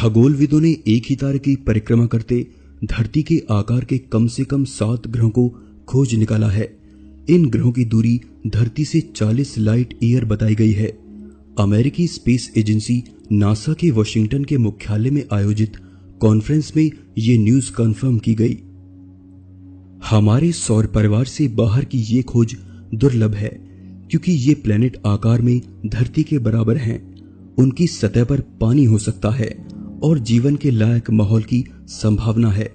खगोलविदों ने एक ही तारे की परिक्रमा करते धरती के आकार के कम से कम 7 ग्रहों को खोज निकाला है। इन ग्रहों की दूरी धरती से 40 लाइट ईयर बताई गई है। अमेरिकी स्पेस एजेंसी नासा के वाशिंगटन के मुख्यालय में आयोजित कॉन्फ्रेंस में ये न्यूज कंफर्म की गई। हमारे सौर परिवार से बाहर की ये खोज दुर्लभ है क्योंकि ये प्लेनेट आकार में धरती के बराबर हैं। उनकी सतह पर पानी हो सकता है और जीवन के लायक माहौल की संभावना है।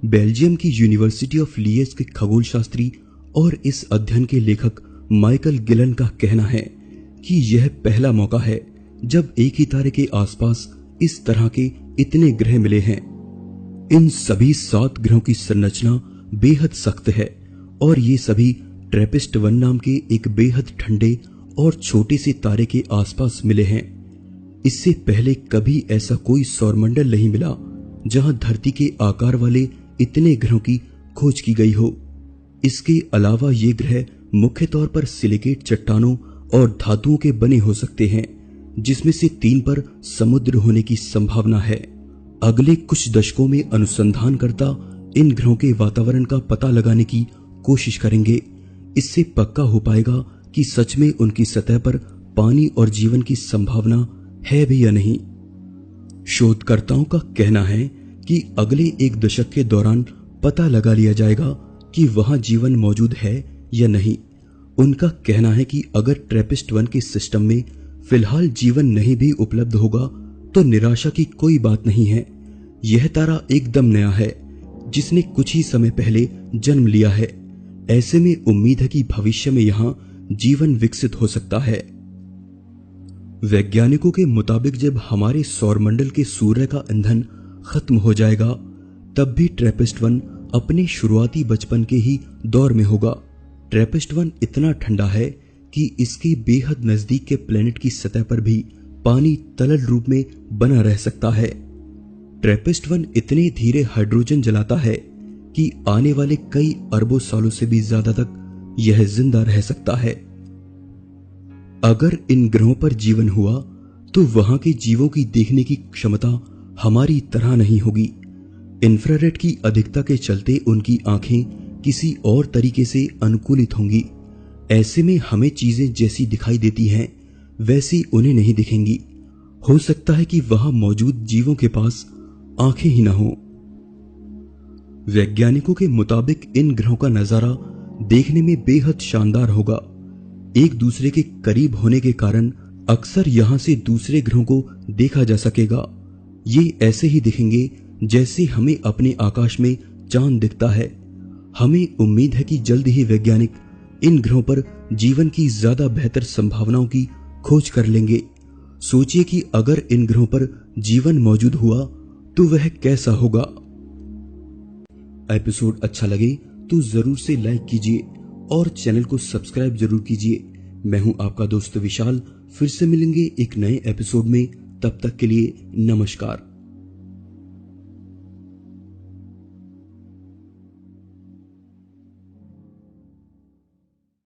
बेल्जियम की यूनिवर्सिटी ऑफ लिएज के खगोलशास्त्री और इस अध्ययन के लेखक माइकल गिलन का कहना है कि यह पहला मौका है जब एक ही तारे के आसपास इस तरह के इतने ग्रह मिले हैं। इन सभी 7 ग्रहों की संरचना बेहद सख्त है और ये सभी ट्रैपिस्ट-1 नाम के एक बेहद ठंडे और छोटे से तारे के आसपास मिले हैं। इससे पहले कभी ऐसा कोई सौरमंडल नहीं मिला जहां धरती के आकार वाले इतने ग्रहों की खोज की गई हो। इसके अलावा ये ग्रह मुख्य तौर पर सिलिकेट चट्टानों और धातुओं के बने हो सकते हैं, जिसमें से 3 पर समुद्र होने की संभावना है। अगले कुछ दशकों में अनुसंधानकर्ता इन ग्रहों के वातावरण का पता लगाने की कोशिश करेंगे। इससे पक्का हो पाएगा कि सच में उनकी सतह पर पानी और जीवन की संभावना है भी या नहीं। शोधकर्ताओं का कहना है कि अगले 1 दशक के दौरान पता लगा लिया जाएगा कि वहां जीवन मौजूद है या नहीं। उनका कहना है कि अगर ट्रैपिस्ट-1 के सिस्टम में फिलहाल जीवन नहीं भी उपलब्ध होगा तो निराशा की कोई बात नहीं है। यह तारा एकदम नया है जिसने कुछ ही समय पहले जन्म लिया है। ऐसे में उम्मीद है कि भविष्य में यहां जीवन विकसित हो सकता है। वैज्ञानिकों के मुताबिक जब हमारे सौरमंडल के सूर्य का ईंधन खत्म हो जाएगा तब भी ट्रैपिस्ट-1 अपने शुरुआती बचपन के ही दौर में होगा। ट्रैपिस्ट-1 इतना ठंडा है कि इसके बेहद नजदीक के प्लेनेट की सतह पर भी पानी तरल रूप में बना रह सकता है। ट्रैपिस्ट-1 इतने धीरे हाइड्रोजन जलाता है कि आने वाले कई अरबों सालों से भी ज्यादा तक यह जिंदा रह सकता है। अगर इन ग्रहों पर जीवन हुआ तो वहां के जीवों की देखने की क्षमता हमारी तरह नहीं होगी। इंफ्रारेड की अधिकता के चलते उनकी आंखें किसी और तरीके से अनुकूलित होंगी। ऐसे में हमें चीजें जैसी दिखाई देती हैं वैसी उन्हें नहीं दिखेंगी। हो सकता है कि वहां मौजूद जीवों के पास आंखें ही ना हो। वैज्ञानिकों के मुताबिक इन ग्रहों का नजारा देखने में बेहद शानदार होगा। एक दूसरे के करीब होने के कारण अक्सर यहां से दूसरे ग्रहों को देखा जा सकेगा। ये ऐसे ही दिखेंगे जैसे हमें अपने आकाश में चांद दिखता है। हमें उम्मीद है कि जल्द ही वैज्ञानिक इन ग्रहों पर जीवन की ज्यादा बेहतर संभावनाओं की खोज कर लेंगे। सोचिए कि अगर इन ग्रहों पर जीवन मौजूद हुआ तो वह कैसा होगा। एपिसोड अच्छा लगे तो जरूर से लाइक कीजिए और चैनल को सब्सक्राइब जरूर कीजिए। मैं हूं आपका दोस्त विशाल। फिर से मिलेंगे एक नए एपिसोड में। तब तक के लिए नमस्कार।